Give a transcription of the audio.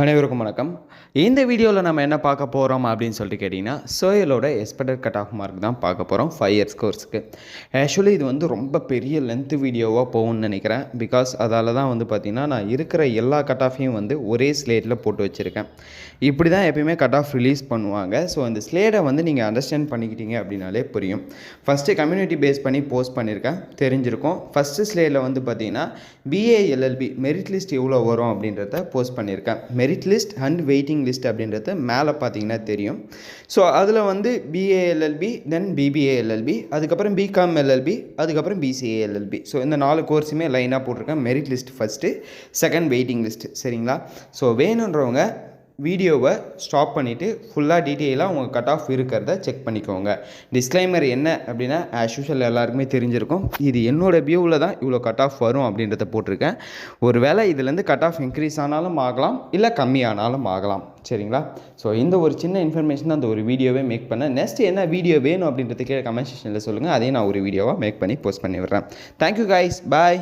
அனைவருக்கும் வணக்கம். இந்த வீடியோவில் நம்ம என்ன பார்க்க போகிறோம் அப்படின்னு சொல்லிட்டு கேட்டிங்கன்னா, சோயலோட எக்ஸ்பெக்டட் கட் ஆஃப் மார்க் தான் பார்க்க போகிறோம் 5 இயர்ஸ் கோர்ஸுக்கு. ஆக்சுவலி இது வந்து ரொம்ப பெரிய லென்த் வீடியோவாக போகும்னு நினைக்கிறேன். பிகாஸ் அதால் தான் வந்து பார்த்திங்கன்னா நான் இருக்கிற எல்லா கட் ஆஃபையும் வந்து ஒரே ஸ்லேட்டில் போட்டு வச்சுருக்கேன். இப்படி தான் எப்பயுமே கட் ஆஃப் ரிலீஸ் பண்ணுவாங்க. ஸோ அந்த ஸ்லேட்டை வந்து நீங்கள் அண்டர்ஸ்டாண்ட் பண்ணிக்கிட்டீங்க அப்படின்னாலே புரியும். ஃபஸ்ட்டு கம்யூனிட்டி பேஸ் பண்ணி போஸ்ட் பண்ணியிருக்கேன், தெரிஞ்சிருக்கும். ஃபஸ்ட்டு ஸ்லேடில் வந்து பார்த்திங்கன்னா பிஏ எல்எல்பி மெரிட் லிஸ்ட் எவ்வளோ வரும் அப்படின்றத போஸ்ட் பண்ணியிருக்கேன். Merit list and waiting list அப்படின்றது மேலே பார்த்தீங்கன்னா தெரியும். ஸோ அதில் வந்து BA LLB, then BBA LLB, அதுக்கப்புறம் பிகாம் எல்எல்பி, அதுக்கப்புறம் பிசிஏ எல்எல்பி. ஸோ இந்த 4 கோர்ஸுமே லைனாக போட்டிருக்கேன். Merit list first, second waiting list. சரிங்களா? ஸோ வேணுன்றவங்க வீடியோவை ஸ்டாப் பண்ணிவிட்டு ஃபுல்லாக டீட்டெயிலாக உங்கள் கட் ஆஃப் இருக்கிறத செக் பண்ணிக்கோங்க. டிஸ்க்ளைமர் என்ன அப்படின்னா, ஆஸ் யூஷுவல் எல்லாருக்குமே தெரிஞ்சிருக்கும், இது என்னோடய வியூவில் தான் இவ்வளோ கட் ஆஃப் வரும் அப்படின்றத போட்டிருக்கேன். ஒரு வேளை இதுலேருந்து கட் ஆஃப் இன்க்ரீஸ் ஆனாலும் ஆகலாம், இல்லை கம்மியானாலும் ஆகலாம். சரிங்களா? ஸோ இந்த ஒரு சின்ன இன்ஃபர்மேஷன் தான் அந்த ஒரு வீடியோவே மேக் பண்ணேன். நெக்ஸ்ட் என்ன வீடியோ வேணும் அப்படின்றத கீழே கமெண்ட் செக்ஷனில் சொல்லுங்கள். அதையும் நான் ஒரு வீடியோவாக மேக் பண்ணி போஸ்ட் பண்ணி விடுறேன். தேங்க்யூ கைஸ், பாய்.